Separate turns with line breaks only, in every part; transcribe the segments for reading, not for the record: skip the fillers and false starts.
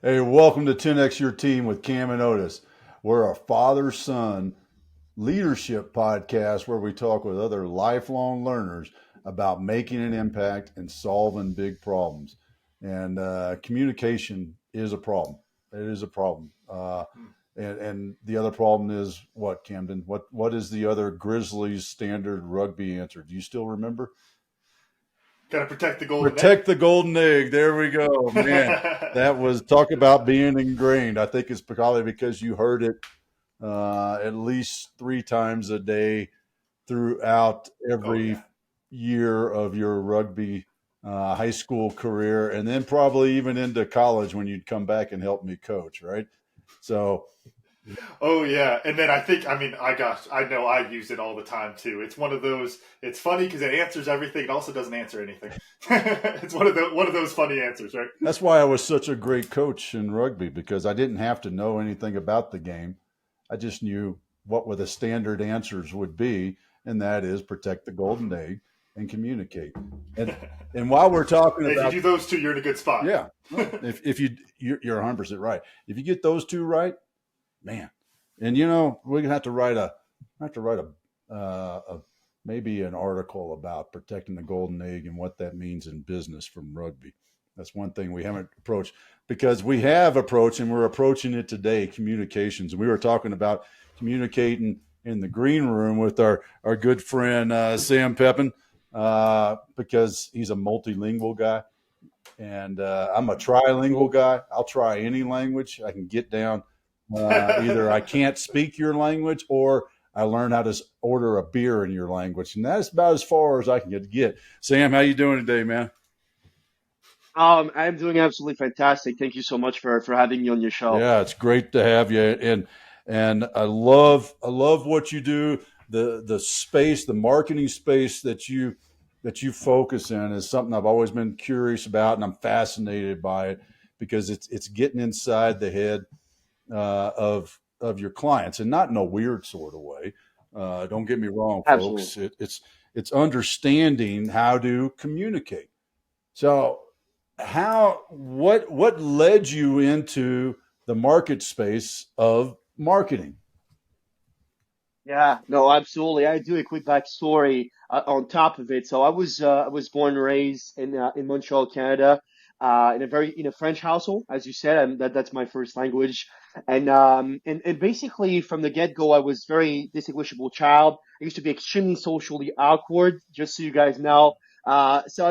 Hey, welcome to 10X Your Team with Cam and Otis. We're a father-son leadership podcast where we talk with other lifelong learners about making an impact and solving big problems. And communication is a problem. It is a problem. And the other problem is what, Camden? What is the other Grizzlies standard rugby answer? Do you still remember?
Got to protect the golden egg.
Protect the golden egg. There we go, man. That was talk about being ingrained. I think it's probably because you heard it at least 3 times a day throughout every year of your rugby high school career, and then probably even into college when you'd come back and help me coach, right? So.
Oh yeah, and then I know I use it all the time too. It's one of those. It's funny because it answers everything. It also doesn't answer anything. It's one of those funny answers, right?
That's why I was such a great coach in rugby, because I didn't have to know anything about the game. I just knew what the standard answers would be, and that is protect the golden egg and communicate. And while we're talking about,
if you do those two, you're in a good spot.
Yeah, if you're 100% right. If you get those two right, man, and we're gonna have to write maybe an article about protecting the golden egg and what that means in business from rugby. That's one thing we haven't approached, because we have approached, and we're approaching it today, communications. And we were talking about communicating in the green room with our good friend Sam Pepin, because he's a multilingual guy, and I'm a trilingual guy. I'll try any language I can get down. Either I can't speak your language, or I learn how to order a beer in your language, and that's about as far as I can get. Sam, how you doing today, man?
I'm doing absolutely fantastic. Thank you so much for having me on your show.
Yeah, it's great to have you, and I love what you do. The space, the marketing space that you focus in is something I've always been curious about, and I'm fascinated by it, because it's getting inside the head of your clients, and not in a weird sort of way. Don't get me wrong, folks. It's understanding how to communicate. So what led you into the market space of marketing?
Yeah, no, absolutely. I do a quick backstory on top of it. So I was born and raised in Montreal, Canada, in a French household, as you said, and that's my first language. And basically from the get-go, I was very distinguishable child. I used to be extremely socially awkward, just so you guys know. So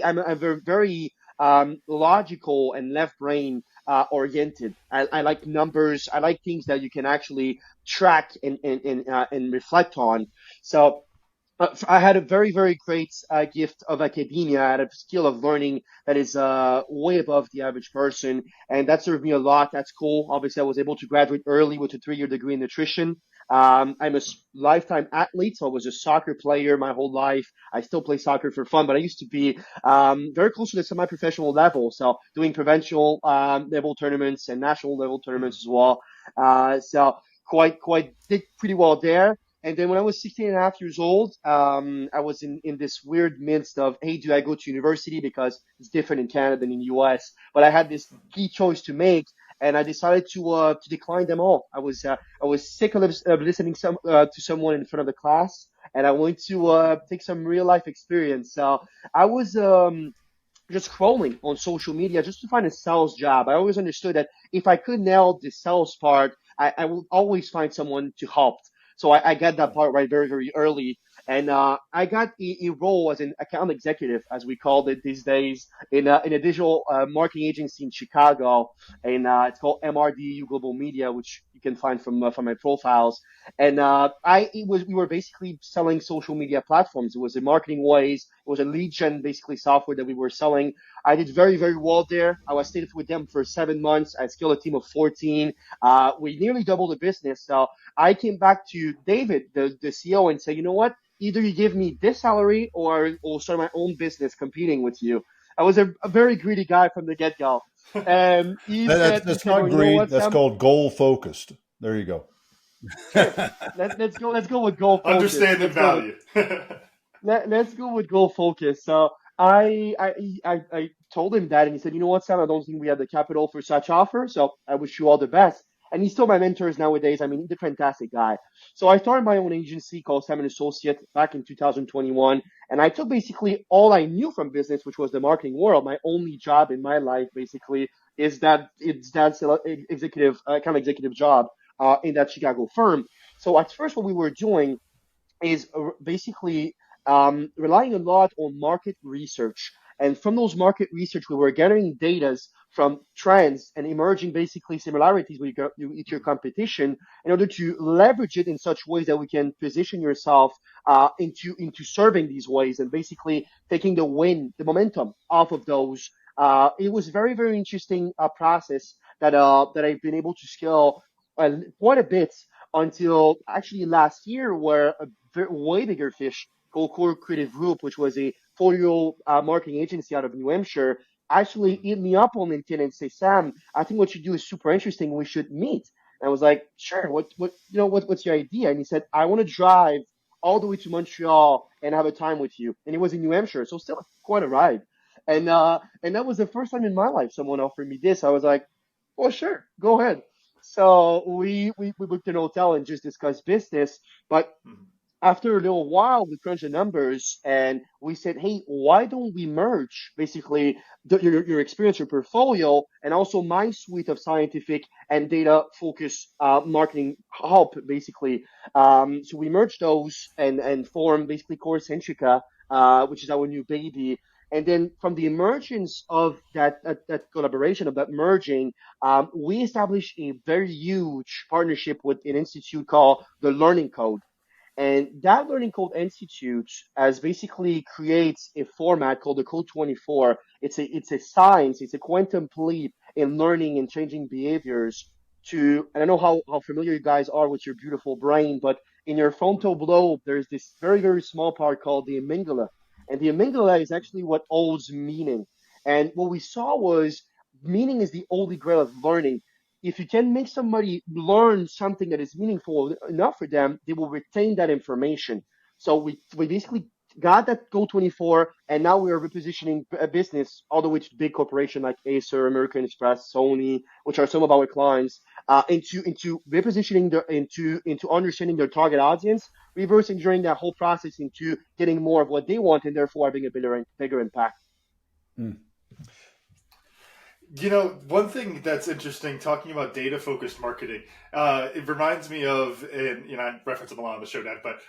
I'm a very logical and left brain oriented. I like numbers. I like things that you can actually track and reflect on. So I had a very, very great gift of academia. I had a skill of learning that is way above the average person, and that served me a lot. That's cool. Obviously, I was able to graduate early with a 3-year degree in nutrition. I'm a lifetime athlete, so I was a soccer player my whole life. I still play soccer for fun, but I used to be very close to the semi-professional level, so doing provincial level tournaments and national level tournaments as well. So quite did pretty well there. And then when I was 16 and a half years old, I was in this weird midst of, hey, do I go to university? Because it's different in Canada than in the US. But I had this key choice to make, and I decided to decline them all. I was sick of listening to someone in front of the class, and I wanted to take some real life experience. So I was just scrolling on social media just to find a sales job. I always understood that if I could nail the sales part, I will always find someone to help. So I got that part right very, very early. And I got a role as an account executive, as we called it these days, in a digital marketing agency in Chicago. And it's called MRDU Global Media, which you can find from my profiles. And we were basically selling social media platforms. It was a marketing ways. It was a lead gen, basically software that we were selling. I did very, very well there. I was stayed with them for 7 months. I scaled a team of 14. We nearly doubled the business. So I came back to David, the CEO, and said, you know what? Either you give me this salary or I'll start my own business competing with you. I was a very greedy guy from the get-go. And
that's not greed. That's called goal focused. There you go.
Sure. Let's go with goal focus.
Understand the value.
Let's go with goal focus. So I told him that, and he said, "You know what, Sam? I don't think we have the capital for such offer. So I wish you all the best." And he's still my mentors nowadays. I mean, he's a fantastic guy. So I started my own agency called Sam and Associate back in 2021, and I took basically all I knew from business, which was the marketing world. My only job in my life, basically, is that it's that executive kind of executive job in that Chicago firm. So at first, what we were doing is basically relying a lot on market research. And from those market research, we were gathering data from trends and emerging basically similarities with your competition in order to leverage it in such ways that we can position yourself into serving these ways and basically taking the momentum off of those. It was very, very interesting process that I've been able to scale quite a bit until actually last year, where a way bigger fish called Core Creative Group, which was a 4-year-old marketing agency out of New Hampshire, actually hit me up on LinkedIn and say, "Sam, I think what you do is super interesting. We should meet." And I was like, "Sure. What's your idea?" And he said, "I want to drive all the way to Montreal and have a time with you." And it was in New Hampshire, so still quite a ride. And that was the first time in my life someone offered me this. I was like, "Well, sure, go ahead." So we booked an hotel and just discussed business. But after a little while, we crunched the numbers and we said, "Hey, why don't we merge basically your experience, your portfolio, and also my suite of scientific and data focused marketing help, basically." So we merged those and formed basically CoreCentrica, which is our new baby. And then from the emergence of that collaboration, of that merging, we established a very huge partnership with an institute called the Learning Code. And that Learning Code Institute has basically creates a format called the Code 24. It's a science, it's a quantum leap in learning and changing behaviors to, I don't know how familiar you guys are with your beautiful brain, but in your frontal lobe, there's this very, very small part called the amygdala. And the amygdala is actually what holds meaning. And what we saw was meaning is the holy grail of learning. If you can make somebody learn something that is meaningful enough for them, they will retain that information. So we basically got that Go 24, and now we are repositioning a business all the way to big corporation like Acer, American Express, Sony, which are some of our clients, into repositioning into understanding their target audience, reverse engineering that whole process into getting more of what they want, and therefore having a bigger impact.
Mm.
You know, one thing that's interesting talking about data focused marketing, it reminds me of, and I reference them a lot on the show, Dad, but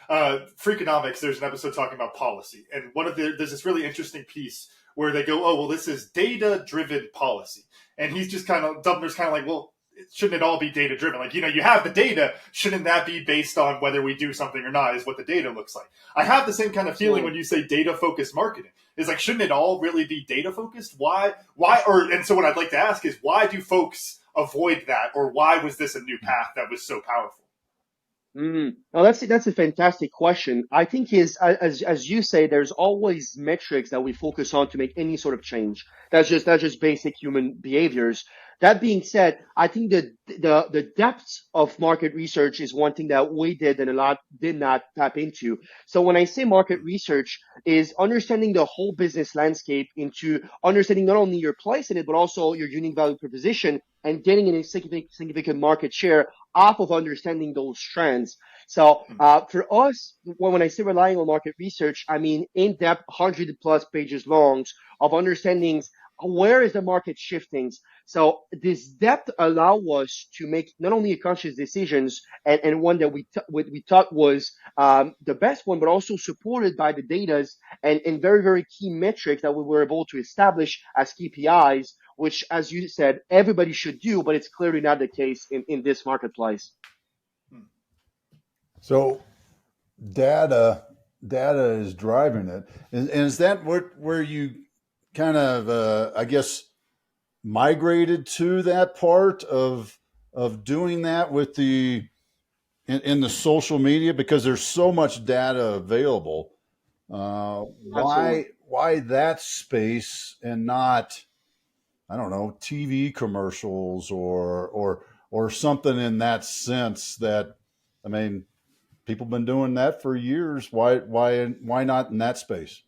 Freakonomics, there's an episode talking about policy. And there's this really interesting piece where they go, "Oh, well, this is data driven policy." And he's just Dubner's kind of like, "Well, shouldn't it all be data driven? Like, you have the data. Shouldn't that be based on whether we do something or not is what the data looks like?" I have the same kind of feeling when you say data focused marketing. It's like, shouldn't it all really be data focused? Why, and so what I'd like to ask is, why do folks avoid that? Or why was this a new path that was so powerful?
Well, that's a fantastic question. I think as you say, there's always metrics that we focus on to make any sort of change. That's just basic human behaviors. That being said, I think the depth of market research is one thing that we did and a lot did not tap into. So when I say market research, is understanding the whole business landscape into understanding not only your place in it, but also your unique value proposition and getting a significant market share off of understanding those trends. So for us, when I say relying on market research, I mean in-depth 100+ pages long of understandings where is the market shifting. So this depth allow us to make not only a conscious decisions and one that we thought was the best one, but also supported by the data and very, very key metrics that we were able to establish as KPIs, which, as you said, everybody should do, but it's clearly not the case in this marketplace.
So data is driving it. And is that where you kind of, I guess, migrated to that part of doing that with in the social media, because there's so much data available?
Absolutely.
Why that space and not, I don't know, TV commercials or something in that sense? That, I mean, people have been doing that for years. Why not in that space?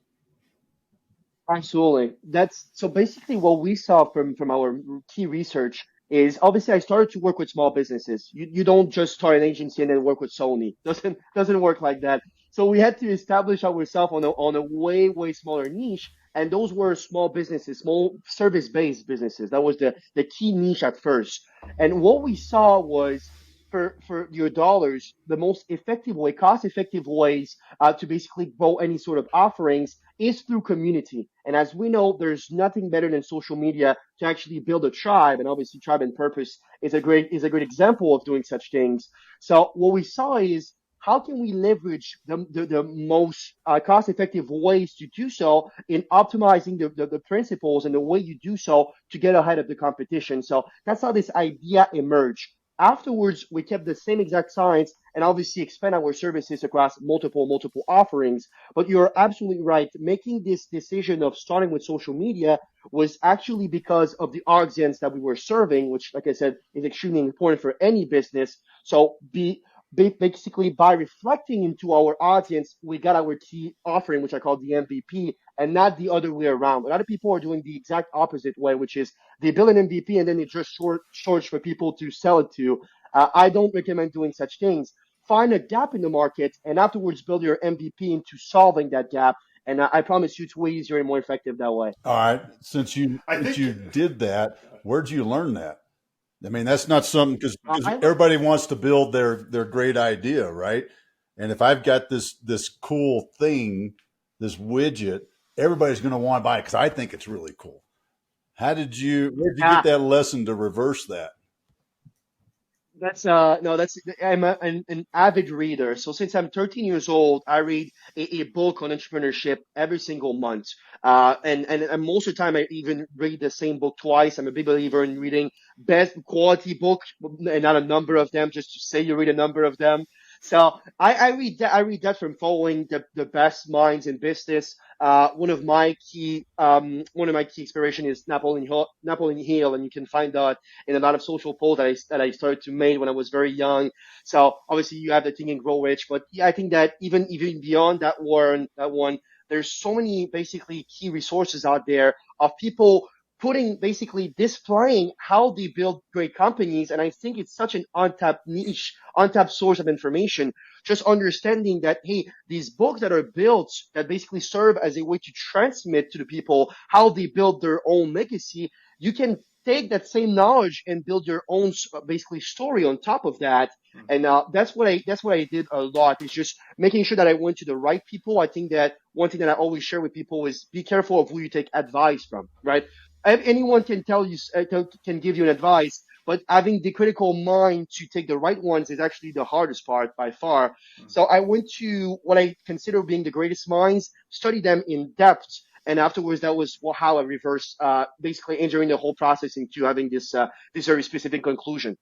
Absolutely. That's so basically what we saw from our key research is obviously I started to work with small businesses. You don't just start an agency and then work with Sony. Doesn't work like that. So we had to establish ourselves on a way smaller niche, and those were small businesses, small service-based businesses. That was the key niche at first. And what we saw was for your dollars, the most effective way, cost-effective ways to basically grow any sort of offerings is through community. And as we know, there's nothing better than social media to actually build a tribe. And obviously, Tribe and Purpose is a great example of doing such things. So what we saw is how can we leverage the most cost effective ways to do so in optimizing the principles and the way you do so to get ahead of the competition. So that's how this idea emerged. Afterwards, we kept the same exact science and obviously expand our services across multiple offerings. But you're absolutely right. Making this decision of starting with social media was actually because of the audience that we were serving, which, like I said, is extremely important for any business. So basically by reflecting into our audience, we got our key offering, which I call the MVP, and not the other way around. A lot of people are doing the exact opposite way, which is they build an MVP and then they just charge for people to sell it to. I don't recommend doing such things. Find a gap in the market and afterwards build your MVP into solving that gap. And I promise you, it's way easier and more effective that way.
All right. Since you
I
since
think
you did that, where'd you learn that? I mean, that's not something because
I
everybody wants to build their great idea, right? And if I've got this cool thing, this widget, everybody's going to want to buy it because I think it's really cool. Where did you get
ah,
that lesson to reverse that?
That's no, that's an avid reader. So since I'm 13 years old, I read a book on entrepreneurship every single month. And most of the time I even read the same book twice. I'm a big believer in reading best quality book and not a number of them, just to say you read a number of them. So I read that from following the best minds in business. One of my key inspiration is Napoleon Hill, and you can find that in a lot of social posts that I started to make when I was very young. So obviously you have the Think and Grow Rich, but yeah, I think that even beyond that one, there's so many basically key resources out there of people putting basically displaying how they build great companies. And I think it's such an untapped niche, untapped source of information. Just understanding that, hey, these books that are built that basically serve as a way to transmit to the people how they build their own legacy, you can take that same knowledge and build your own basically story on top of that. And that's what I did a lot is just making sure that I went to the right people. I think that one thing that I always share with people is be careful of who you take advice from, right? Anyone can tell you, can give you an advice, but having the critical mind to take the right ones is actually the hardest part by far. So I went to what I consider being the greatest minds, studied them in depth, and afterwards that was how I reversed, basically entering the whole process into having this very specific conclusion.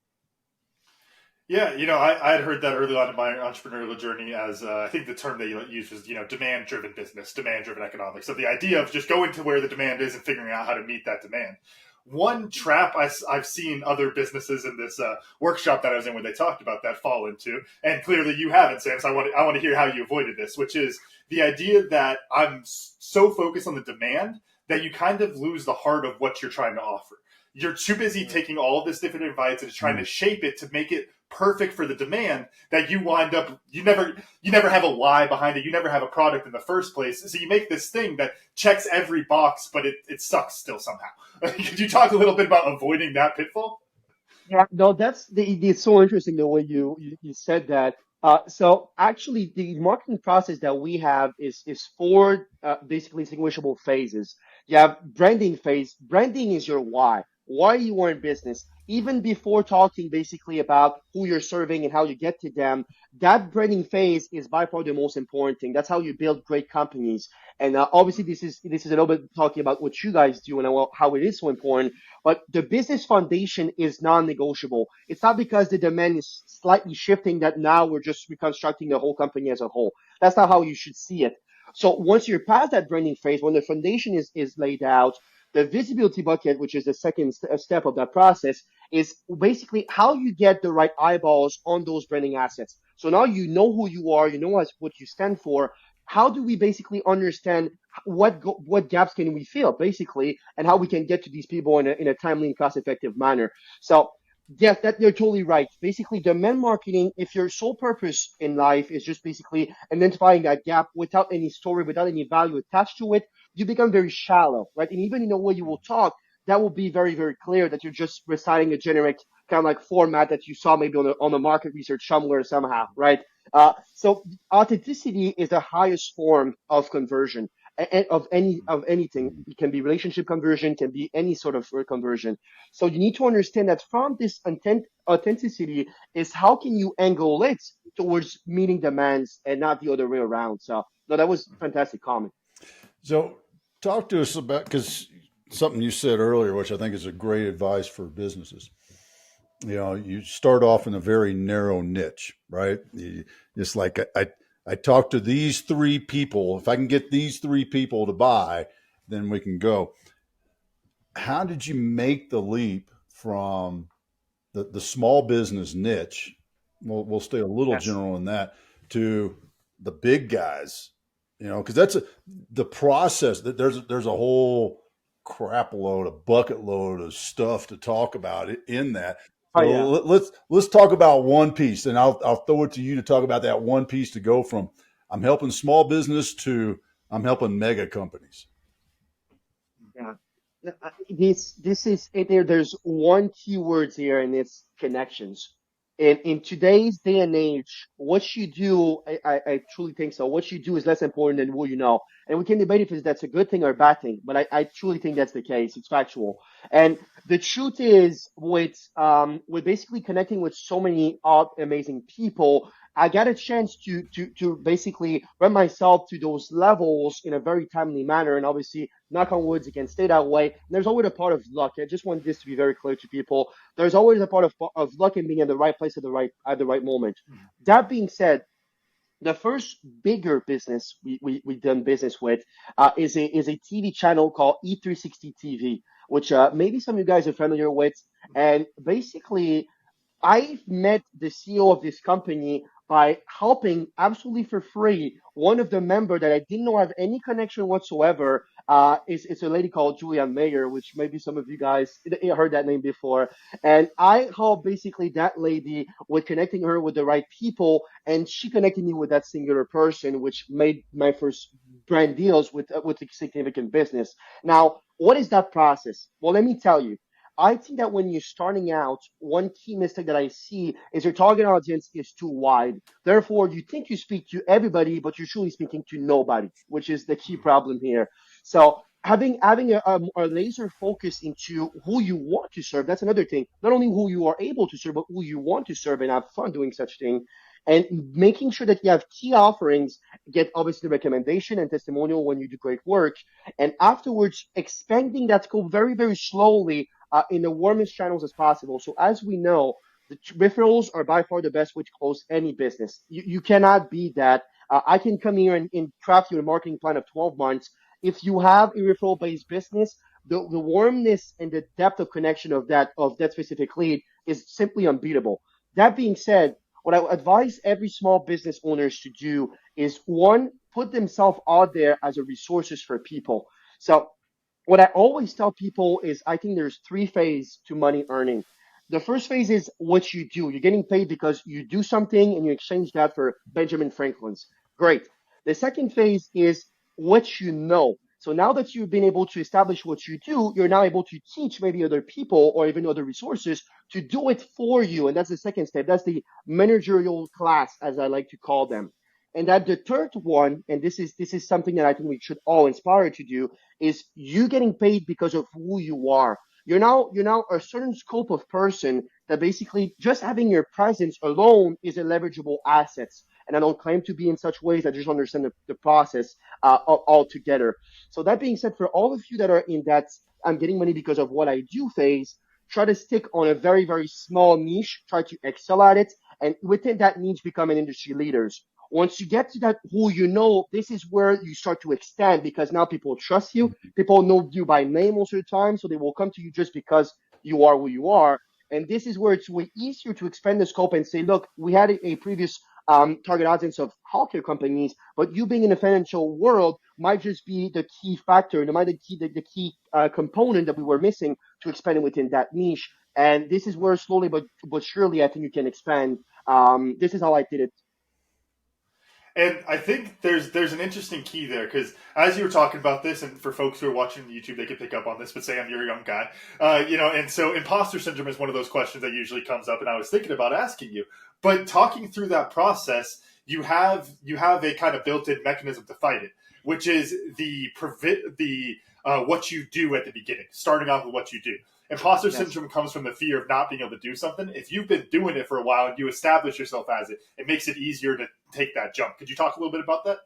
Yeah, I had heard that early on in my entrepreneurial journey as I think the term they used was, demand-driven business, demand-driven economics. So the idea of just going to where the demand is and figuring out how to meet that demand. One trap I've seen other businesses in this workshop that I was in where they talked about that fall into, and clearly you haven't, Sam, so I want to hear how you avoided this, which is the idea that I'm so focused on the demand that you kind of lose the heart of what you're trying to offer. You're too busy taking all of this different advice and trying to shape it to make it perfect for the demand that you wind up you never have a why behind it. You never have a product in the first place. So you make this thing that checks every box, but it sucks still somehow. Could you talk a little bit about avoiding that pitfall?
Yeah, no, it's so interesting the way you said that. So actually, the marketing process that we have is four basically distinguishable phases. You have branding phase. Branding is your why. Why you are in business. Even before talking basically about who you're serving and how you get to them, that branding phase is by far the most important thing. That's how you build great companies. And obviously, this is a little bit talking about what you guys do and how it is so important. But the business foundation is non-negotiable. It's not because the demand is slightly shifting that now we're just reconstructing the whole company as a whole. That's not how you should see it. So once you're past that branding phase, when the foundation is laid out, the visibility bucket, which is the second step of that process, is basically how you get the right eyeballs on those branding assets. So now you know who you are, you know what you stand for. how do we basically understand what gaps can we fill basically, and how we can get to these people in a timely and cost effective manner. So yes, that you're totally right. Basically, demand marketing, if your sole purpose in life is just basically identifying that gap without any story, without any value attached to it, you become very shallow, right? And even in the way you will talk, that will be very, very clear that you're just reciting a generic kind of like format that you saw maybe on a market research somewhere somehow, right? So authenticity is the highest form of conversion of anything. It can be relationship conversion, can be any sort of conversion. So you need to understand that from this authenticity is how can you angle it towards meeting demands and not the other way around. So no, that was fantastic comment.
So talk to us about, because something you said earlier, which I think is a great advice for businesses. You start off in a very narrow niche, right? It's like I talk to these three people. If I can get these three people to buy, then we can go. How did you make the leap from the small business niche? We'll stay a little
Yes.
general in that, to the big guys, because that's the process. That there's a whole crap load, a bucket load of stuff to talk about in that.
Oh
So
yeah.
let's talk about one piece, and I'll throw it to you to talk about that one piece to go from I'm helping small business to I'm helping mega companies.
Yeah. This is it. There's one key word here, and it's connections. In today's day and age, what you do, I truly think so. What you do is less important than who you know. And we can debate if that's a good thing or a bad thing, but I truly think that's the case. It's factual. And the truth is, with basically connecting with so many amazing people, I got a chance to basically run myself to those levels in a very timely manner. And obviously, knock on woods, it can stay that way. And there's always a part of luck. I just want this to be very clear to people. There's always a part of luck in being in the right place at the right moment. That being said, the first bigger business we done business with is a TV channel called E360 TV, which maybe some of you guys are familiar with. And basically, I met the CEO of this company by helping absolutely for free one of the member that I didn't know have any connection whatsoever. It's a lady called Julia Mayer, which maybe some of you guys heard that name before. And I helped basically that lady with connecting her with the right people, and she connected me with that singular person, which made my first brand deals with a significant business. Now, what is that process? Well, let me tell you. I think that when you're starting out, one key mistake that I see is your target audience is too wide. Therefore, you think you speak to everybody, but you're truly speaking to nobody, which is the key problem here. So having a laser focus into who you want to serve, that's another thing. Not only who you are able to serve, but who you want to serve and have fun doing such thing. And making sure that you have key offerings, get obviously recommendation and testimonial when you do great work. And afterwards, expanding that scope very, very slowly in the warmest channels as possible. So as we know, the referrals are by far the best way to close any business. You cannot beat that. I can come here and craft you a marketing plan of 12 months. If you have a referral-based business, the warmness and the depth of connection of that specific lead is simply unbeatable. That being said, what I would advise every small business owners to do is one, put themselves out there as a resources for people. So what I always tell people is I think there's three phases to money earning. The first phase is what you do. You're getting paid because you do something and you exchange that for Benjamin Franklin's. Great. The second phase is what you know. So now that you've been able to establish what you do, you're now able to teach maybe other people or even other resources to do it for you. And that's the second step. That's the managerial class, as I like to call them. And that the third one, and this is something that I think we should all inspire to do, is you getting paid because of who you are. You're now a certain scope of person that basically just having your presence alone is a leverageable asset. And I don't claim to be in such ways. I just understand the process altogether. So that being said, for all of you that are in that I'm getting money because of what I do phase, try to stick on a very, very small niche, try to excel at it, and within that niche become an industry leaders. Once you get to that who you know, this is where you start to extend because now people trust you. People know you by name most of the time, so they will come to you just because you are who you are. And this is where it's way easier to expand the scope and say, look, we had a previous target audience of healthcare companies, but you being in the financial world might just be the key factor, and it might be the key component that we were missing to expand within that niche. And this is where slowly but surely I think you can expand. This is how I did it.
And I think there's an interesting key there, because as you were talking about this, and for folks who are watching YouTube, they can pick up on this, but say I'm your young guy, and so imposter syndrome is one of those questions that usually comes up, and I was thinking about asking you. But talking through that process, you have a kind of built-in mechanism to fight it, which is the what you do at the beginning, starting off with what you do. Imposter syndrome comes from the fear of not being able to do something. If you've been doing it for a while and you establish yourself as it, it makes it easier to take that jump. Could you talk a little bit about that?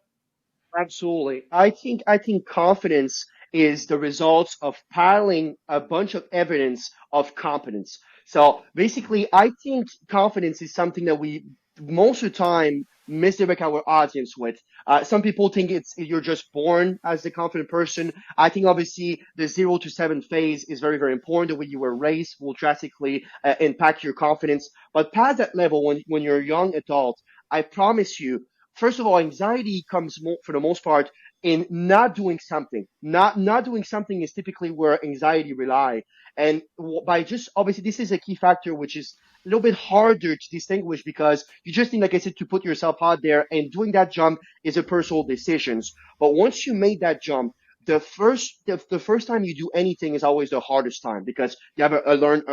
Absolutely. I think confidence is the results of piling a bunch of evidence of competence. So basically, I think confidence is something that we most of the time misdirect our audience with. Some people think it's you're just born as a confident person. I think obviously the 0 to 7 phase is very, very important. The way you were raised will drastically impact your confidence. But past that level, when you're a young adult, I promise you, first of all, anxiety comes for the most part in not doing something. Not doing something is typically where anxiety rely. And by just obviously this is a key factor which is a little bit harder to distinguish because you just need, like I said, to put yourself out there, and doing that jump is a personal decision. But once you made that jump, the first time you do anything is always the hardest time because you have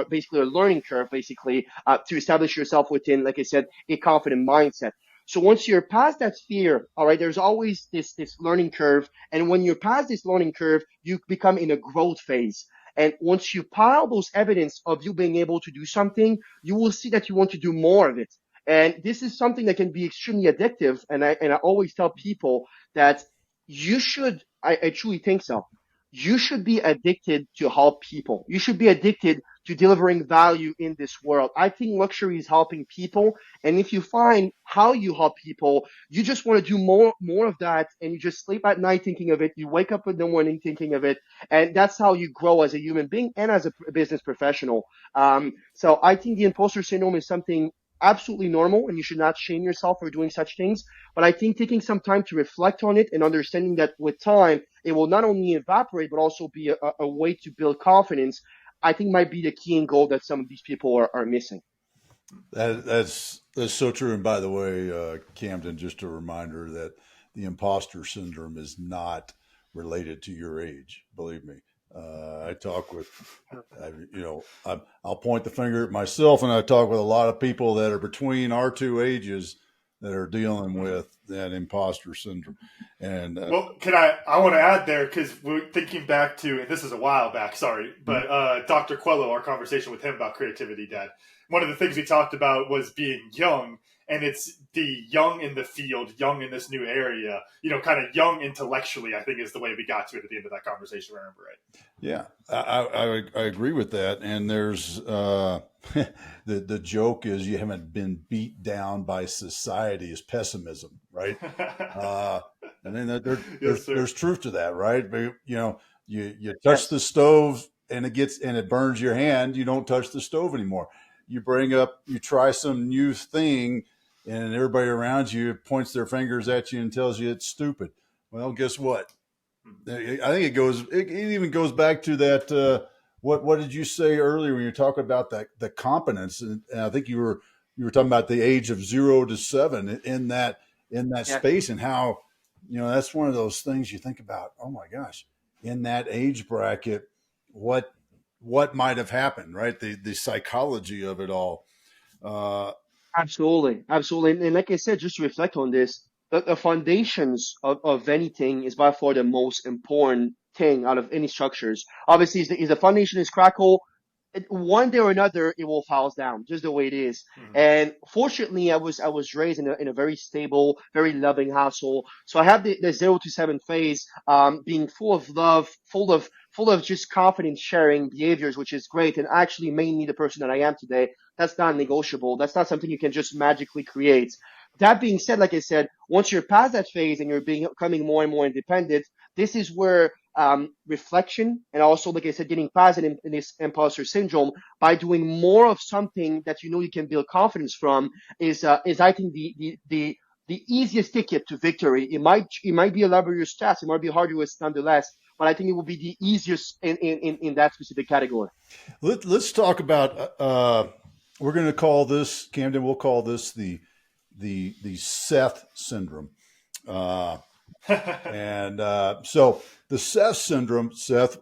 basically a learning curve to establish yourself within, like I said, a confident mindset. So once you're past that fear, all right, there's always this learning curve. And when you're past this learning curve, you become in a growth phase. And once you pile those evidence of you being able to do something, you will see that you want to do more of it. And this is something that can be extremely addictive. And I always tell people that you should, I truly think so. You should be addicted to help people. You should be addicted to delivering value in this world. I think luxury is helping people. And if you find how you help people, you just want to do more of that. And you just sleep at night thinking of it. You wake up in the morning thinking of it. And that's how you grow as a human being and as a business professional. So I think the imposter syndrome is something absolutely normal, and you should not shame yourself for doing such things. But I think taking some time to reflect on it and understanding that with time, it will not only evaporate, but also be a way to build confidence, I think might be the key and goal that some of these people are missing.
That's so true. And by the way, Camden, just a reminder that the imposter syndrome is not related to your age. Believe me. I talk with, I'll point the finger at myself, and I talk with a lot of people that are between our two ages that are dealing with that imposter syndrome. And
well, I want to add there, because we're thinking back to, and this is a while back, sorry, but Dr. Quello, our conversation with him about creativity, Dad, one of the things we talked about was being young. And it's the young in the field, young in this new area, kind of young intellectually, I think is the way we got to it at the end of that conversation, if I remember right.
Yeah, I agree with that. And there's the joke is you haven't been beat down by society is pessimism, right? And then there's truth to that, right? But, you touch the stove and it burns your hand. You don't touch the stove anymore. You try some new thing, and everybody around you points their fingers at you and tells you it's stupid. Well, guess what? I think it even goes back to that. What did you say earlier when you were talking about the competence? And I think you were talking about the age of 0 to 7 in that space, and how, that's one of those things you think about. Oh my gosh, in that age bracket, what might have happened, right? The psychology of it all.
Absolutely. And like I said, just to reflect on this, the foundations of anything is by far the most important thing out of any structures. Obviously, if the foundation is crackle, one day or another, it will fall down, just the way it is. Mm-hmm. And fortunately, I was raised in a very stable, very loving household. So I have the 0 to 7 phase, being full of love, full of just confidence sharing behaviors, which is great, and actually made me the person that I am today. That's not negotiable. That's not something you can just magically create. That being said, like I said, once you're past that phase and you're becoming more and more independent, this is where reflection, and also, like I said, getting past in this imposter syndrome by doing more of something that you know you can build confidence from is I think the easiest ticket to victory. It might be a laborious task, it might be arduous nonetheless, but I think it will be the easiest in that specific category.
Let's talk about. We're going to call this, Camden. We'll call this the Seth syndrome. So the Seth syndrome, Seth,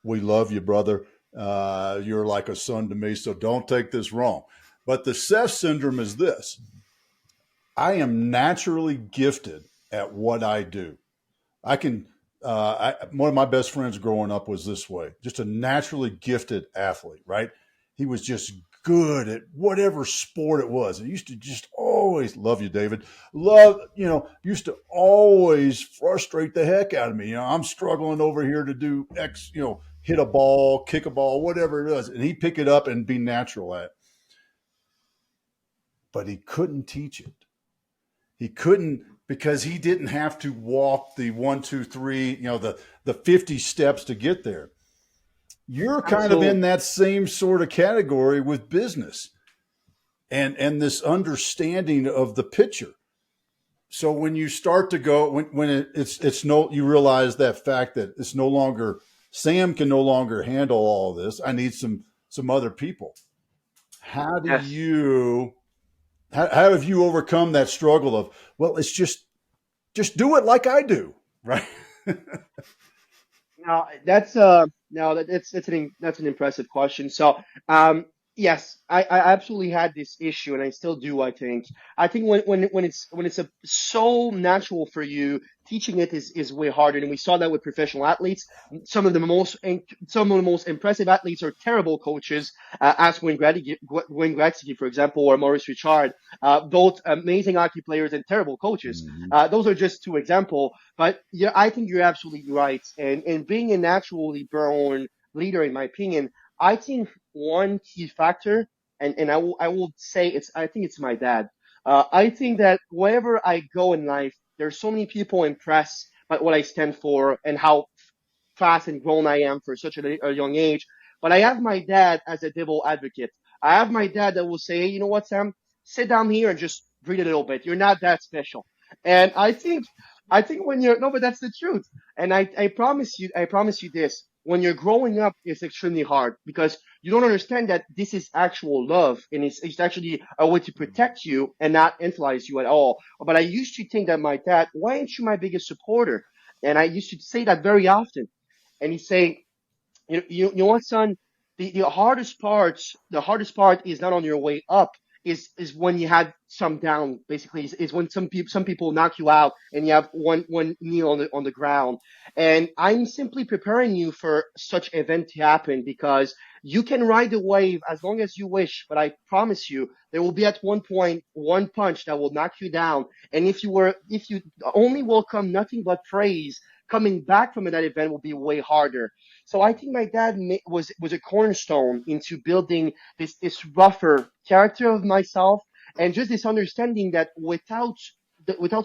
we love you, brother. You're like a son to me, so don't take this wrong. But the Seth syndrome is this: I am naturally gifted at what I do. I can. One of my best friends growing up was this way, just a naturally gifted athlete, right? He was just good at whatever sport it was. It used to just always love you, David. Used to always frustrate the heck out of me. I'm struggling over here to do X, hit a ball, kick a ball, whatever it is. And he'd pick it up and be natural at it. But he couldn't teach it. He couldn't, because he didn't have to walk the 1, 2, 3, the 50 steps to get there. You're kind of in that same sort of category with business and this understanding of the picture. So when you start to go, when you realize that fact that it's no longer, Sam can no longer handle all of this. I need some other people. How have you overcome that struggle of, well, it's just do it like I do, right?
Now that's an impressive question. So yes, I absolutely had this issue, and I still do. I think when it's so natural for you, teaching it is way harder, and we saw that with professional athletes. Some of the most impressive athletes are terrible coaches. Ask Wayne Gretzky, for example, or Maurice Richard. Both amazing hockey players and terrible coaches.
Mm-hmm.
Those are just two examples. But yeah, I think you're absolutely right. And being a naturally born leader, in my opinion, I think one key factor, and I will say I think it's my dad. I think that wherever I go in life, there's so many people impressed by what I stand for and how fast and grown I am for such a young age. But I have my dad as a devil advocate. I have my dad that will say, hey, you know what, Sam, sit down here and just breathe a little bit. You're not that special. And I think but that's the truth. And I promise you this. When you're growing up, it's extremely hard because you don't understand that this is actual love, and it's actually a way to protect you and not influence you at all. But I used to think that my dad, why aren't you my biggest supporter? And I used to say that very often. And he'd say, you know what, son? The hardest part is not on your way up. Is when you had some down, basically, is when some people knock you out and you have one knee on the ground. And I'm simply preparing you for such event to happen, because you can ride the wave as long as you wish, but I promise you there will be at one point one punch that will knock you down. And if you only welcome nothing but praise, coming back from that event will be way harder. So I think my dad was a cornerstone into building this rougher character of myself, and just this understanding that without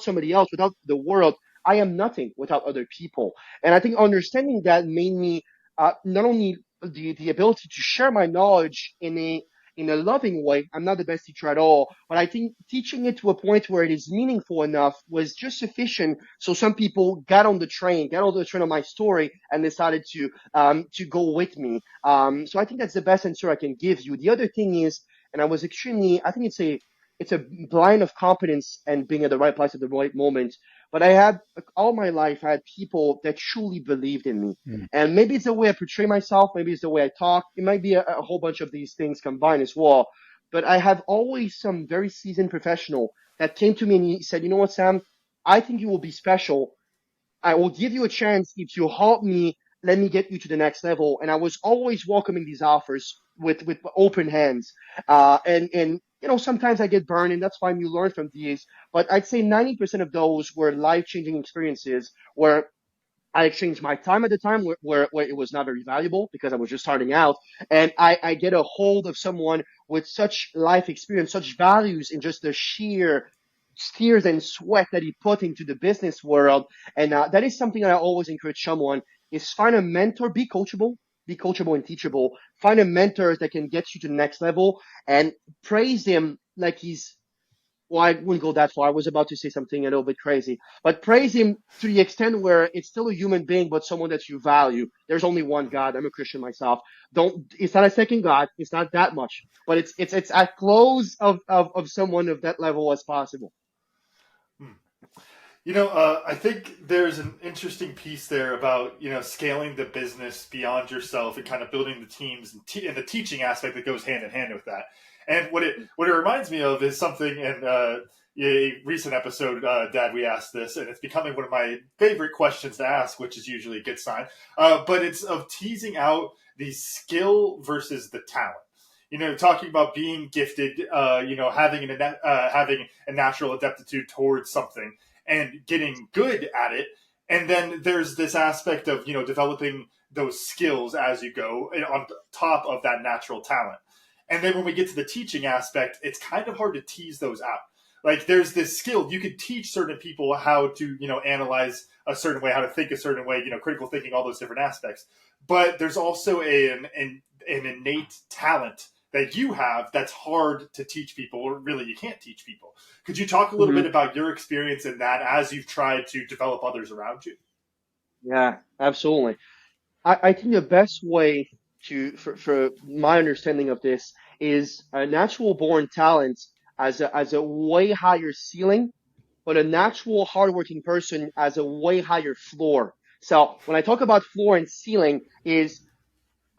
somebody else, without the world, I am nothing without other people. And I think understanding that made me not only the ability to share my knowledge in a loving way. I'm not the best teacher at all, but I think teaching it to a point where it is meaningful enough was just sufficient. So some people got on the train of my story and decided to go with me. So I think that's the best answer I can give you. The other thing is, and I think it's a blind of competence and being at the right place at the right moment. But all my life, I had people that truly believed in me.
Mm.
And maybe it's the way I portray myself. Maybe it's the way I talk. It might be a whole bunch of these things combined as well. But I have always some very seasoned professional that came to me and he said, you know what, Sam, I think you will be special. I will give you a chance if you help me. Let me get you to the next level. And I was always welcoming these offers with open hands. And sometimes I get burned, and that's fine. You learn from these. But I'd say 90% of those were life-changing experiences where I exchanged my time at the time where it was not very valuable because I was just starting out. And I get a hold of someone with such life experience, such values in just the sheer tears and sweat that he put into the business world. And that is something I always encourage someone. is find a mentor, be coachable and teachable. Find a mentor that can get you to the next level and praise him like he's, well, I wouldn't go that far. I was about to say something a little bit crazy, but praise him to the extent where it's still a human being, but someone that you value. There's only one God. I'm a Christian myself. It's not a second God. It's not that much, but it's as close of someone of that level as possible.
I think there's an interesting piece there about, scaling the business beyond yourself and kind of building the teams and the teaching aspect that goes hand in hand with that. And what it reminds me of is something in a recent episode, Dad, we asked this, and it's becoming one of my favorite questions to ask, which is usually a good sign. But it's of teasing out the skill versus the talent. Talking about being gifted, having a natural adaptitude towards something and getting good at it. And then there's this aspect of, developing those skills as you go on top of that natural talent. And then when we get to the teaching aspect, it's kind of hard to tease those out. Like there's this skill, you could teach certain people how to, analyze a certain way, how to think a certain way, critical thinking, all those different aspects. But there's also an innate talent that you have that's hard to teach people, or really you can't teach people. Could you talk a little bit about your experience in that as you've tried to develop others around you?
Yeah, absolutely. I think the best way for my understanding of this is a natural born talent as a way higher ceiling, but a natural hardworking person as a way higher floor. So when I talk about floor and ceiling is,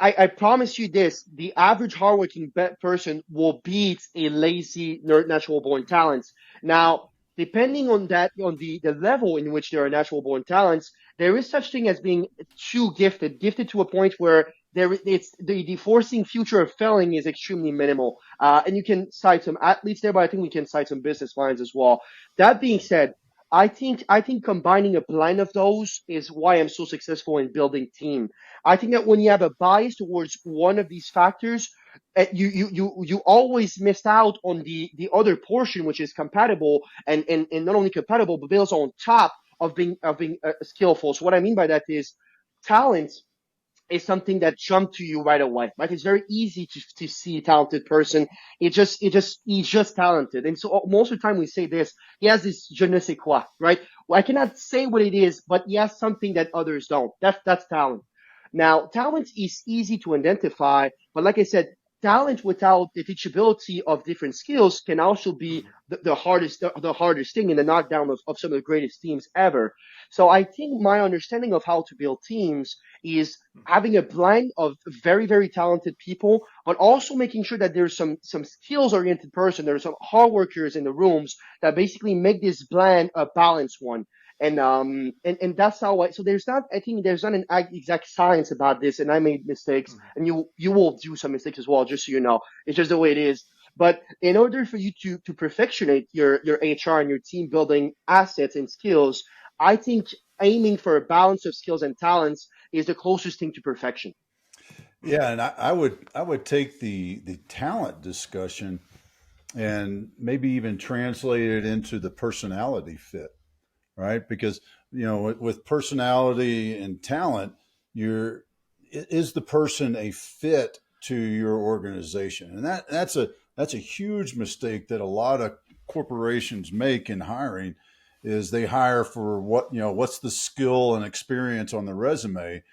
I promise you this, the average hardworking person will beat a lazy natural born talent. Now, depending on the level in which there are natural born talents, there is such thing as being too gifted to a point where it's the forcing future of failing is extremely minimal. And you can cite some athletes there, but I think we can cite some business lines as well. That being said, I think combining a blend of those is why I'm so successful in building team. I think that when you have a bias towards one of these factors, you always miss out on the other portion, which is compatible and not only compatible, but builds on top of being skillful. So what I mean by that is talent is something that jumped to you right away, right? It's very easy to see a talented person. He's just talented. And so most of the time we say this, he has this je ne sais quoi, right? Well, I cannot say what it is, but he has something that others don't. That's talent. Now, talent is easy to identify, but like I said, talent without the teachability of different skills can also be the hardest thing in the knockdown of some of the greatest teams ever. So I think my understanding of how to build teams is having a blend of very, very talented people, but also making sure that there's some skills-oriented person. There's some hard workers in the rooms that basically make this blend a balanced one. And that's how I think there's not an exact science about this, and I made mistakes, and you will do some mistakes as well, just so you know. It's just the way it is. But in order for you to perfectionate your HR and your team building assets and skills, I think aiming for a balance of skills and talents is the closest thing to perfection.
Yeah, and I would take the talent discussion and maybe even translate it into the personality fit, right? Because with personality and talent, is the person a fit to your organization? And that's a huge mistake that a lot of corporations make in hiring, is they hire for what's the skill and experience on the resume,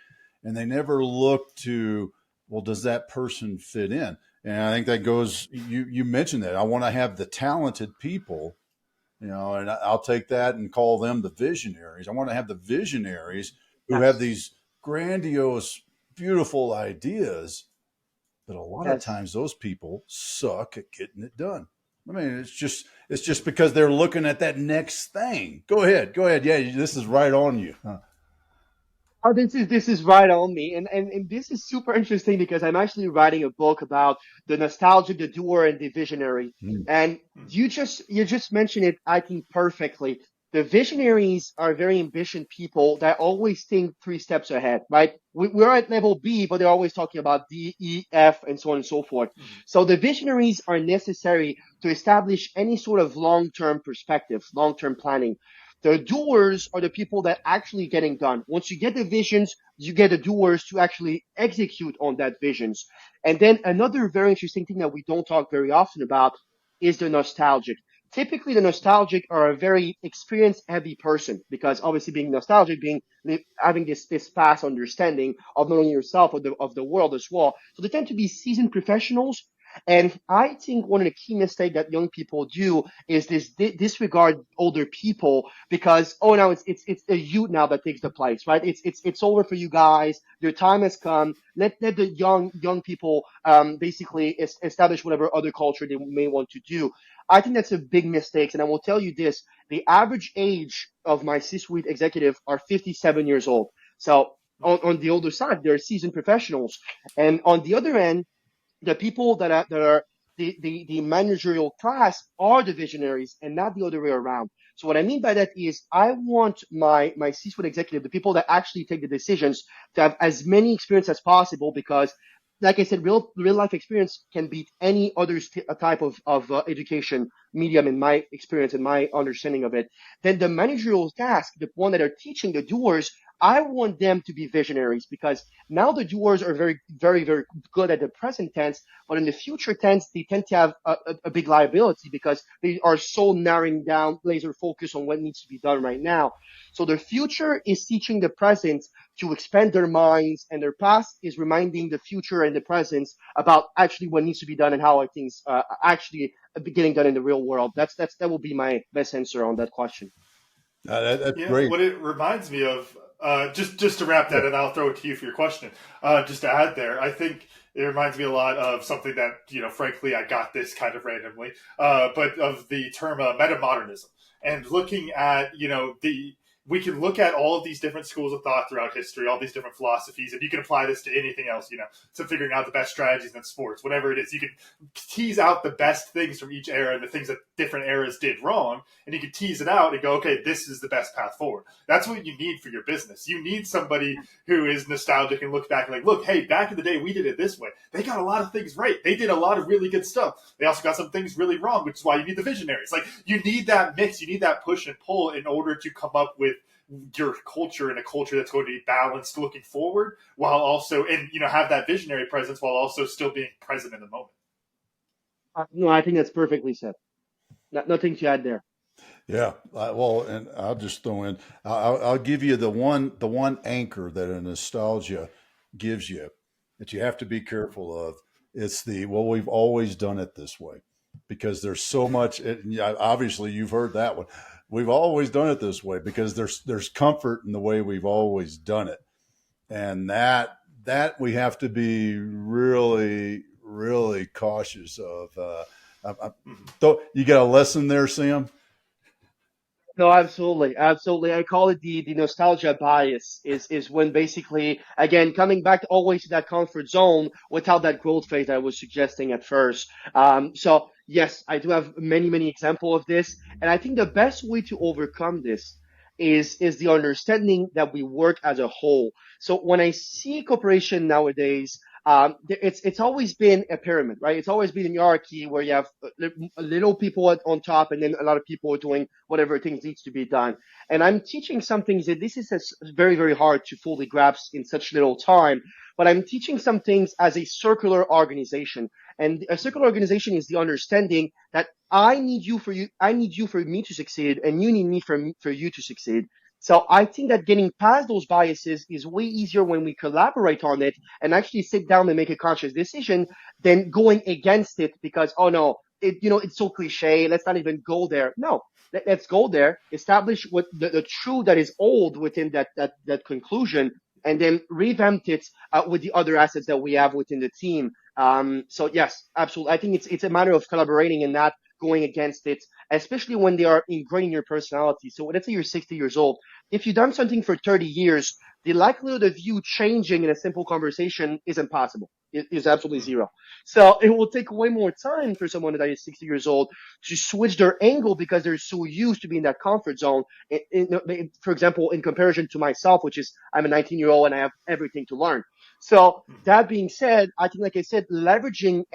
and they never look to, well, does that person fit in? And I think that goes, you mentioned that. I want to have the talented people, and I'll take that and call them the visionaries. I want to have the visionaries who have these grandiose, beautiful ideas, but a lot of times those people suck at getting it done. I mean, it's just because they're looking at that next thing. Go ahead. Yeah, this is right on you.
Oh, this is right on me, and this is super interesting because I'm actually writing a book about the nostalgic, the doer, and the visionary. And you just mentioned it, I think, perfectly. The visionaries are very ambitious people that always think 3 steps ahead, right? We're at level B, but they're always talking about D, E, F, and so on and so forth. So the visionaries are necessary to establish any sort of long-term perspective, long-term planning. The doers are the people that actually getting done. Once you get the visions, you get the doers to actually execute on that visions. And then another very interesting thing that we don't talk very often about is the nostalgic. Typically, the nostalgic are a very experience heavy person because obviously being nostalgic, having this past understanding of not only yourself but of the world as well. So they tend to be seasoned professionals. And I think one of the key mistakes that young people do is this disregard older people because now it's the youth now that takes the place, right? It's over for you guys. Your time has come. Let the young people basically establish whatever other culture they may want to do. I think that's a big mistake, and I will tell you this: the average age of my C-suite executive are 57 years old. So on the older side, they're seasoned professionals, and on the other end the people that are the managerial class are the visionaries and not the other way around. So what I mean by that is I want my C-suite executive, the people that actually take the decisions, to have as many experience as possible because, like I said, real life experience can beat any other type of education medium in my experience and my understanding of it. Then the managerial task, the one that are teaching the doers, I want them to be visionaries because now the doers are very, very, very good at the present tense, but in the future tense, they tend to have a big liability because they are so narrowing down, laser focus on what needs to be done right now. So the future is teaching the present to expand their minds, and their past is reminding the future and the present about actually what needs to be done and how things actually getting done in the real world. That will be my best answer on that question.
That's
Yeah,
great.
what it reminds me of, just to wrap that, and I'll throw it to you for your question. Just to add there, I think it reminds me a lot of something that frankly, I got this kind of randomly, but of the term metamodernism, and looking at we can look at all of these different schools of thought throughout history, all these different philosophies, and you can apply this to anything else, to figuring out the best strategies in sports, whatever it is. You can tease out the best things from each era and the things that different eras did wrong, and you can tease it out and go, okay, this is the best path forward. That's what you need for your business. You need somebody who is nostalgic and look back and like, look, hey, back in the day, we did it this way. They got a lot of things right. They did a lot of really good stuff. They also got some things really wrong, which is why you need the visionaries. Like, you need that mix. You need that push and pull in order to come up with your culture and a culture that's going to be balanced looking forward while also, and have that visionary presence while also still being present in the moment.
No, I think that's perfectly said. Nothing to add there.
Yeah. Well, and I'll just throw in, I'll give you the one anchor that a nostalgia gives you that you have to be careful of. It's well, we've always done it this way because there's so much, obviously you've heard that one. We've always done it this way because there's comfort in the way we've always done it. And that we have to be really, really cautious of. So you got a lesson there, Sam?
No, absolutely, absolutely. I call it the nostalgia bias. Is when basically again coming back always to that comfort zone without that growth phase I was suggesting at first. So yes, I do have many examples of this, and I think the best way to overcome this is the understanding that we work as a whole. So when I see corporation nowadays, it's always been a pyramid, right? It's always been a hierarchy where you have little people on top and then a lot of people doing whatever things needs to be done. And I'm teaching some things that this is very, very hard to fully grasp in such little time, but I'm teaching some things as a circular organization. And a circular organization is the understanding that I need you for me to succeed, and you need me for you to succeed. So I think that getting past those biases is way easier when we collaborate on it and actually sit down and make a conscious decision than going against it because, oh no, it's so cliche. Let's not even go there. No, let's go there, establish what the truth that is old within that conclusion, and then revamp it with the other assets that we have within the team. So yes, absolutely. I think it's a matter of collaborating and not going against it, especially when they are ingrained in your personality. So let's say you're 60 years old. If you've done something for 30 years, the likelihood of you changing in a simple conversation is impossible. It is absolutely zero. So it will take way more time for someone that is 60 years old to switch their angle because they're so used to being in that comfort zone. For example, in comparison to myself, which is I'm a 19-year-old and I have everything to learn. So that being said, I think, like I said, leveraging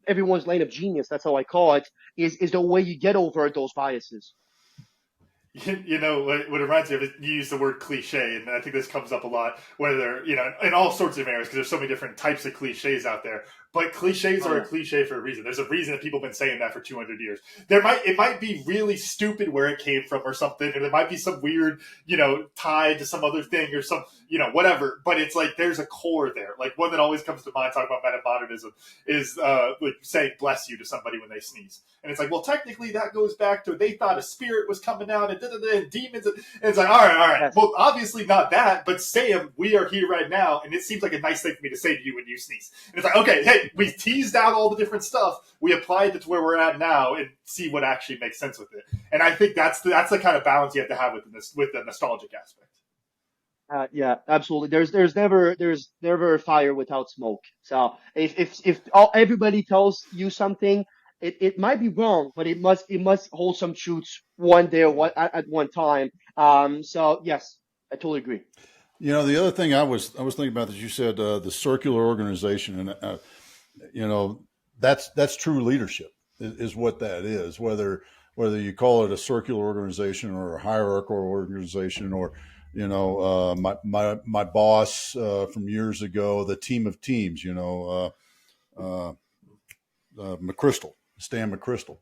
everyone's lane of genius, that's how I call it, is the way you get over those biases.
You know what it reminds me of is you use the word cliche, and I think this comes up a lot, whether in all sorts of areas, because there's so many different types of cliches out there. But cliches
Oh
are a
yeah.
cliche for a reason. There's a reason that people have been saying that for 200 years. It might be really stupid where it came from or something, or there might be some weird tied to some other thing or some whatever. But it's like there's a core there. Like one that always comes to mind talking about metamodernism is like saying "bless you" to somebody when they sneeze. And it's like, well, technically that goes back to they thought a spirit was coming out and demons. And it's like, all right.
Yes.
Well, obviously not that, but Sam, we are here right now. And it seems like a nice thing for me to say to you when you sneeze. And it's like, okay, hey, we teased out all the different stuff. We applied it to where we're at now and see what actually makes sense with it. And I think that's the kind of balance you have to have with the nostalgic aspect.
Yeah, absolutely. There's never a fire without smoke. So if everybody tells you something, it might be wrong, but it must hold some truths one day or at one time. So yes, I totally agree.
The other thing I was thinking about that you said the circular organization, and that's true leadership is what that is. Whether you call it a circular organization or a hierarchical organization, or my boss from years ago, the team of teams, Stan McChrystal,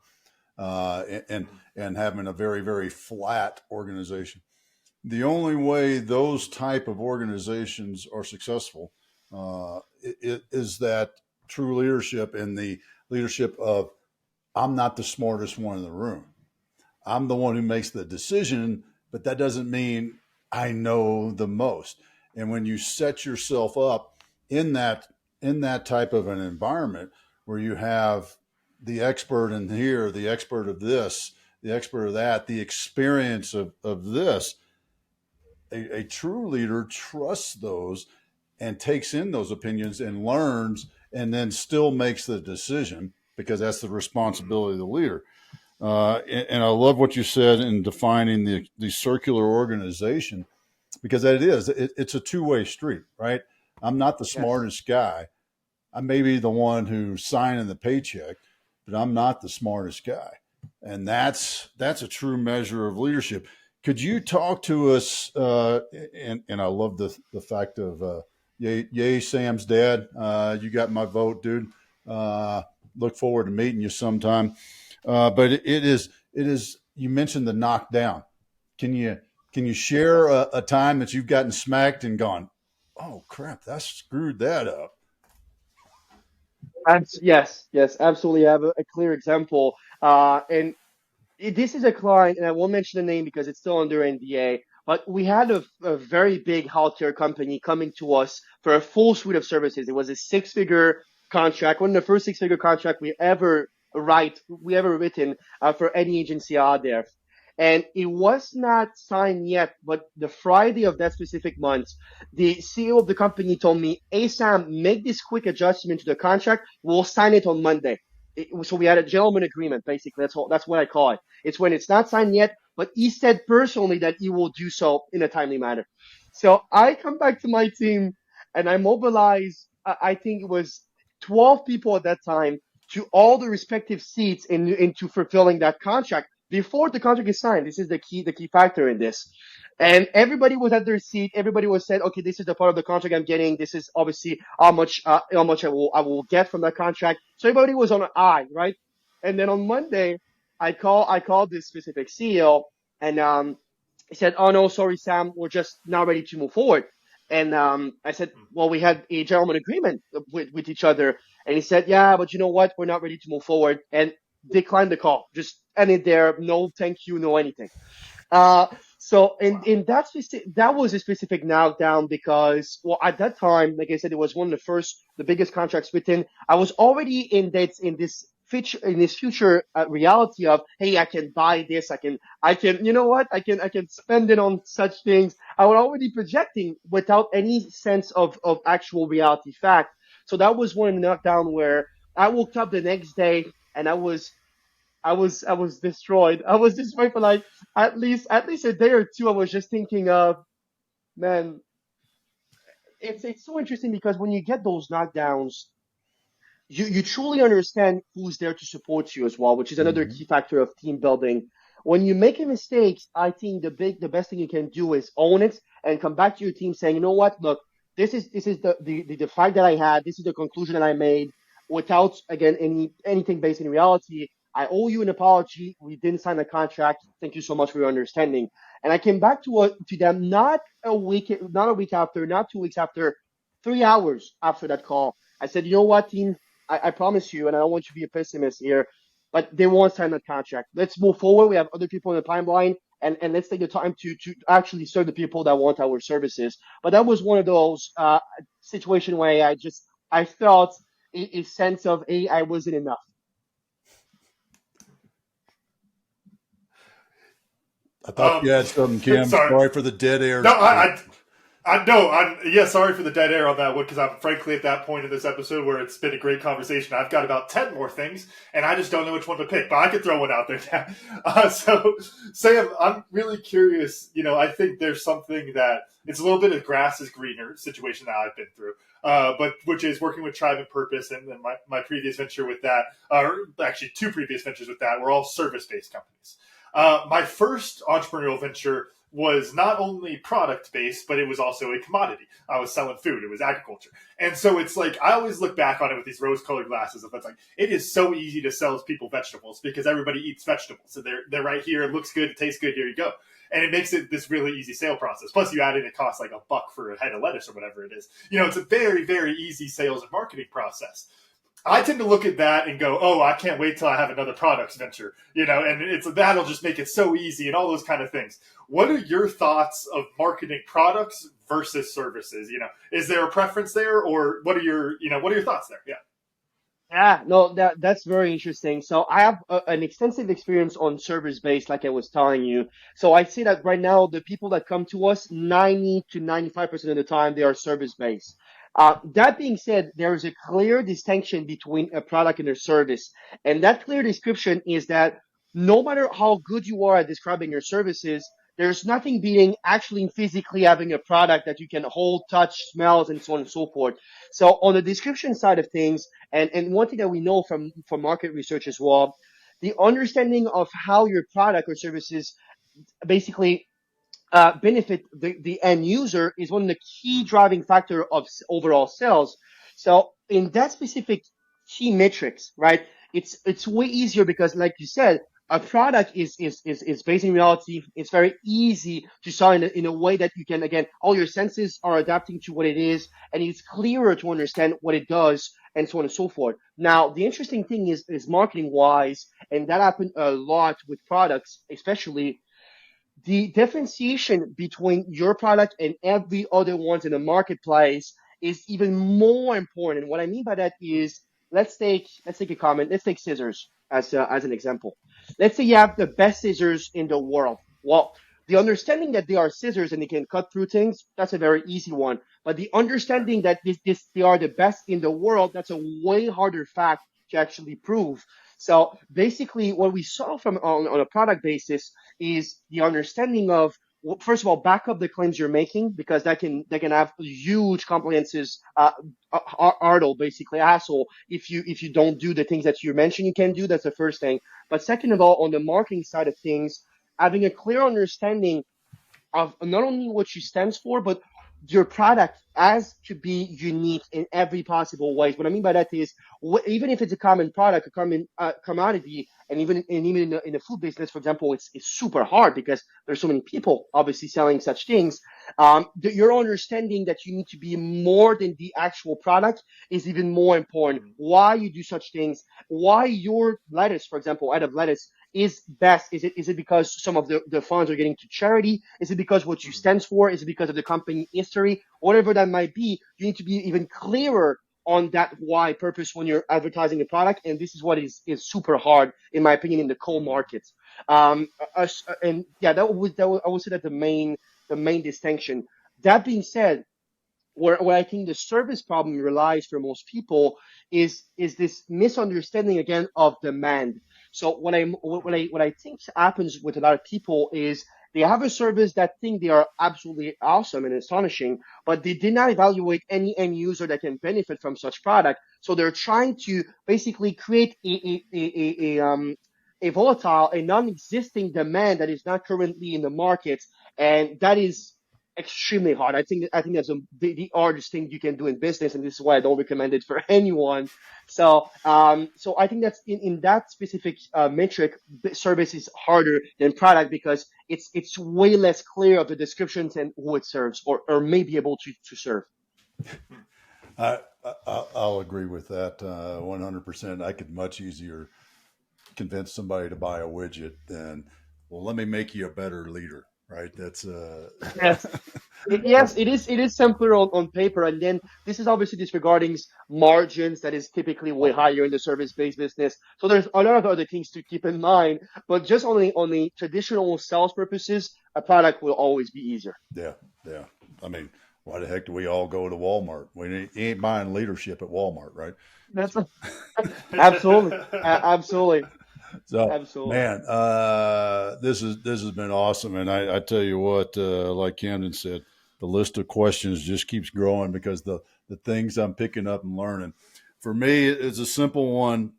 and having a very, very flat organization. The only way those type of organizations are successful is that true leadership, and the leadership of I'm not the smartest one in the room. I'm the one who makes the decision, but that doesn't mean I know the most. And when you set yourself up in that type of an environment where you have the expert in here, the expert of this, the expert of that, the experience of this, a true leader trusts those and takes in those opinions and learns, and then still makes the decision, because that's the responsibility of the leader. And I love what you said in defining the circular organization, because it's a two-way street, right? I'm not the
Yes.
smartest guy. I may be the one who's signing the paycheck, but I'm not the smartest guy. And that's a true measure of leadership. Could you talk to us? And I love the fact of yay, Sam's dad. You got my vote, dude. Look forward to meeting you sometime. But it is. You mentioned the knockdown. Can you share a time that you've gotten smacked and gone, oh crap, that screwed that up?
Yes, absolutely. I have a clear example. And this is a client, and I won't mention the name because it's still under NDA, but we had a very big healthcare company coming to us for a full suite of services. It was a six-figure contract, one of the first six-figure contract we ever written for any agency out there. And it was not signed yet, but the Friday of that specific month, the CEO of the company told me, "Hey Sam, make this quick adjustment to the contract. We'll sign it on Monday." So we had a gentleman agreement, basically. That's what I call it. It's when it's not signed yet, but he said personally that he will do so in a timely manner. So I come back to my team and I mobilize, I think it was 12 people at that time, to all the respective seats into fulfilling that contract before the contract is signed. This is the key factor in this. And everybody was at their seat. Everybody was said, okay, this is the part of the contract I'm getting. This is obviously how much I will get from that contract. So everybody was on an eye, right? And then on Monday, I called this specific CEO, and he said, "Oh no, sorry, Sam, we're just not ready to move forward." And I said, "Well, we had a gentleman agreement with each other." And he said, "Yeah, but you know what? We're not ready to move forward," and declined the call. Just ended there. No, thank you, no anything. Uh, so in that was a specific knockdown because, well, at that time, like I said, it was one of the biggest contracts written. I was already in this future reality of, hey, I can buy this, you know what, I can spend it on such things. I was already projecting without any sense of actual reality fact. So that was one knockdown where I woke up the next day and I was destroyed. I was destroyed for like at least a day or two. I was just thinking of, man, it's so interesting because when you get those knockdowns, you truly understand who's there to support you as well, which is another
Mm-hmm.
key factor of team building. When you make a mistake, I think the best thing you can do is own it and come back to your team saying, you know what, look, this is the fight that I had. This is the conclusion that I made without, again, anything based in reality. I owe you an apology. We didn't sign a contract. Thank you so much for your understanding. And I came back to them not a week after, not 2 weeks after, 3 hours after that call. I said, you know what, team, I promise you, and I don't want you to be a pessimist here, but they won't sign that contract. Let's move forward. We have other people in the timeline, and let's take the time to actually serve the people that want our services. But that was one of those situations where I felt a sense of, I wasn't enough.
I thought you had something, Kim. Sorry for the dead air.
No, sorry for the dead air on that one, because I'm frankly at that point in this episode where it's been a great conversation. I've got about 10 more things, and I just don't know which one to pick, but I could throw one out there now. So, Sam, I'm really curious. I think there's something that it's a little bit of grass is greener situation that I've been through, but which is working with Tribe and Purpose, and then my previous venture with that, or actually 2 previous ventures with that, were all service-based companies. My first entrepreneurial venture was not only product-based, but it was also a commodity. I was selling food. It was agriculture. And so it's like, I always look back on it with these rose-colored glasses. It's like, it is so easy to sell people vegetables because everybody eats vegetables. So they're right here. It looks good. It tastes good. Here you go. And it makes it this really easy sale process. Plus, you add in, it costs like $1 for a head of lettuce or whatever it is. It's a very, very easy sales and marketing process. I tend to look at that and go, oh, I can't wait till I have another products venture, and that'll just make it so easy and all those kind of things. What are your thoughts of marketing products versus services? Is there a preference there, or what are your thoughts there? Yeah.
Yeah, no, that's very interesting. So I have an extensive experience on service-based, like I was telling you. So I see that right now, the people that come to us, 90 to 95% of the time, they are service-based. That being said, there is a clear distinction between a product and a service. And that clear description is that no matter how good you are at describing your services, there's nothing beating actually physically having a product that you can hold, touch, smells, and so on and so forth. So on the description side of things, and one thing that we know from market research as well, the understanding of how your product or services basically benefit the end user is one of the key driving factor of overall sales. So in that specific key metrics, right, it's way easier because, like you said, a product is based in reality. It's very easy to sell in a way that you can, again, all your senses are adapting to what it is, and it's clearer to understand what it does, and so on and so forth. Now, the interesting thing is marketing wise, and that happened a lot with products, especially. The differentiation between your product and every other ones in the marketplace is even more important. And what I mean by that is, let's take a comment. Let's take scissors as an example. Let's say you have the best scissors in the world. Well, the understanding that they are scissors and they can cut through things, that's a very easy one. But the understanding that they are the best in the world, that's a way harder fact to actually prove. So basically, what we saw from on a product basis is the understanding of, first of all, back up the claims you're making, because that can have huge compliances, hurdle, basically hassle, if you don't do the things that you mentioned you can do. That's the first thing. But second of all, on the marketing side of things, having a clear understanding of not only what she stands for, but your product has to be unique in every possible way. What I mean by that is, even if it's a common product, a common commodity, and even in the food business, for example, it's super hard because there's so many people obviously selling such things. Your understanding that you need to be more than the actual product is even more important. Why you do such things? Why your lettuce, for example, out of lettuce, is best? Is it because some of the funds are getting to charity? Is it because what you stands for? Is it because of the company history? Whatever that might be, you need to be even clearer on that why purpose when you're advertising a product. And this is what is super hard, in my opinion, in the coal market. And yeah, I would say that the main distinction. That being said, where I think the service problem relies for most people is this misunderstanding again of demand. So what I think happens with a lot of people is they have a service that think they are absolutely awesome and astonishing, but they did not evaluate any end user that can benefit from such product. So they're trying to basically create a volatile, a non-existing demand that is not currently in the market, and that is extremely hard. I think that's the hardest thing you can do in business, and this is why I don't recommend it for anyone. So I think that's in that specific metric, service is harder than product because it's way less clear of the descriptions and who it serves or may be able to serve.
I'll agree with that 100%. I could much easier convince somebody to buy a widget than, well, let me make you a better leader, right? That's
Yes. Yes, it is. It is simpler on paper, and then this is obviously disregarding margins that is typically way higher in the service-based business. So there's a lot of other things to keep in mind, but just on the traditional sales purposes, a product will always be easier.
yeah. I mean, why the heck do we all go to Walmart? We ain't buying leadership at Walmart, right?
That's absolutely, absolutely,
So,
absolutely.
man, this has been awesome, and I tell you what, like Camden said, the list of questions just keeps growing because the things I'm picking up and learning. For me, it's a simple one.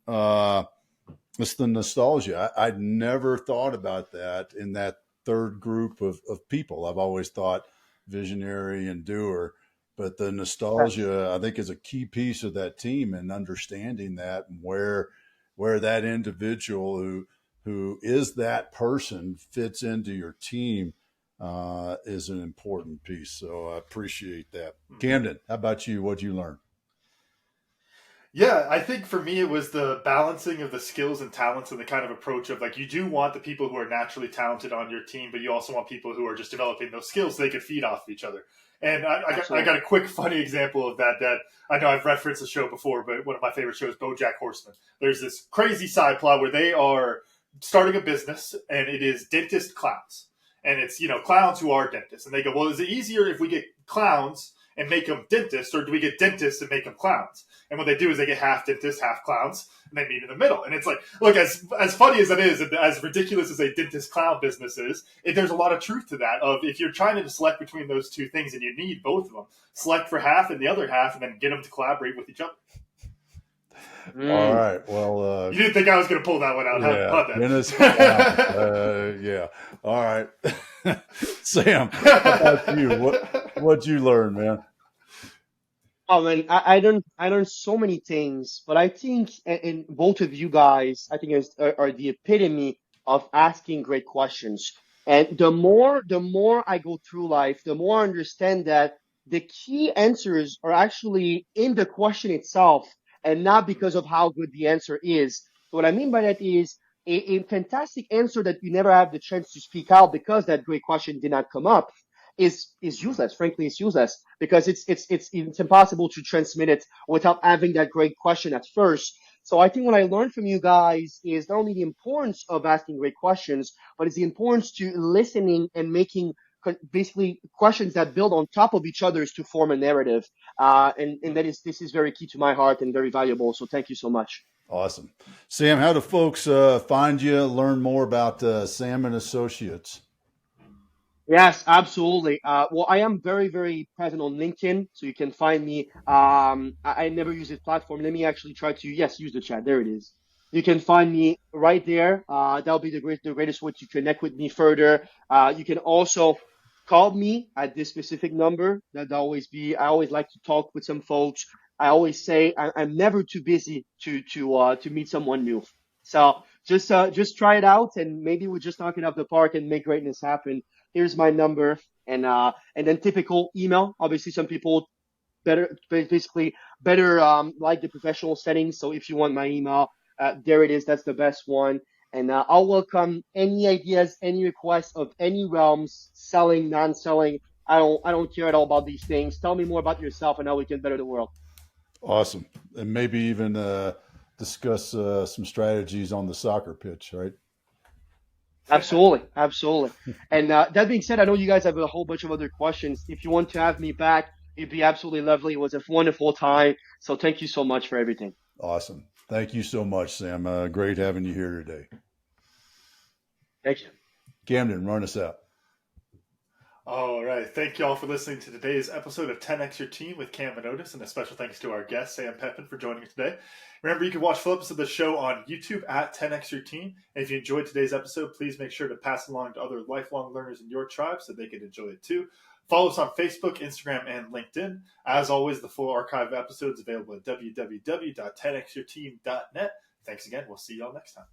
It's the nostalgia. I'd never thought about that in that third group of people. I've always thought visionary and doer, but the nostalgia, I think, is a key piece of that team and understanding that and where that individual who is that person fits into your team is an important piece. So I appreciate that. Camden, how about you? What'd you learn?
Yeah, I think for me it was the balancing of the skills and talents and the kind of approach of like you do want the people who are naturally talented on your team, but you also want people who are just developing those skills so they can feed off each other. And I got a quick funny example of that I know I've referenced the show before, but one of my favorite shows, BoJack Horseman. There's this crazy side plot where they are starting a business and it is dentist clowns. And it's, clowns who are dentists. And they go, well, is it easier if we get clowns and make them dentists, or do we get dentists and make them clowns? And what they do is they get half dentists, half clowns, and they meet in the middle. And it's like, look, as funny as that is, and as ridiculous as a dentist clown business is, there's a lot of truth to that. Of if you're trying to select between those two things and you need both of them, select for half and the other half, and then get them to collaborate with each other.
All right. Well,
you didn't think I was going to pull that one out, huh?
Dennis, yeah. All right. Sam, how about you? What'd you learn, man?
Oh man, I learned so many things, but I think and both of you guys, I think are the epitome of asking great questions. And the more I go through life, the more I understand that the key answers are actually in the question itself and not because of how good the answer is. So what I mean by that is a fantastic answer that you never have the chance to speak out because that great question did not come up is useless. Frankly, it's useless because it's impossible to transmit it without having that great question at first. So I think what I learned from you guys is not only the importance of asking great questions, but it's the importance to listening and making basically questions that build on top of each other to form a narrative. And this is very key to my heart and very valuable. So thank you so much.
Awesome. Sam, how do folks find you, learn more about Sam and Associates?
Yes, absolutely. Well, I am very, very present on LinkedIn, so you can find me. I never use this platform. Let me actually try to, yes, use the chat. There it is. You can find me right there. That'll be the greatest way to connect with me further. You can also call me at this specific number. I always like to talk with some folks. I always say I'm never too busy to meet someone new. So just try it out, and maybe we just knock it up the park and make greatness happen. Here's my number, and then typical email. Obviously, some people basically better like the professional settings. So if you want my email, there it is. That's the best one. And I'll welcome any ideas, any requests of any realms, selling, non-selling. I don't care at all about these things. Tell me more about yourself and how we can better the world.
Awesome. And maybe even discuss some strategies on the soccer pitch, right?
Absolutely, absolutely. And that being said, I know you guys have a whole bunch of other questions. If you want to have me back, it'd be absolutely lovely. It was a wonderful time. So thank you so much for everything.
Awesome. Thank you so much, Sam. Great having you here today.
Thank you.
Camden, run us out.
All right. Thank you all for listening to today's episode of 10X Your Team with Cam and Otis, and a special thanks to our guest, Sam Pepin, for joining us today. Remember, you can watch full episodes of the show on YouTube at 10X Your Team. And if you enjoyed today's episode, please make sure to pass it along to other lifelong learners in your tribe so they can enjoy it too. Follow us on Facebook, Instagram, and LinkedIn. As always, the full archive of episodes available at www.10xyourteam.net. Thanks again. We'll see you all next time.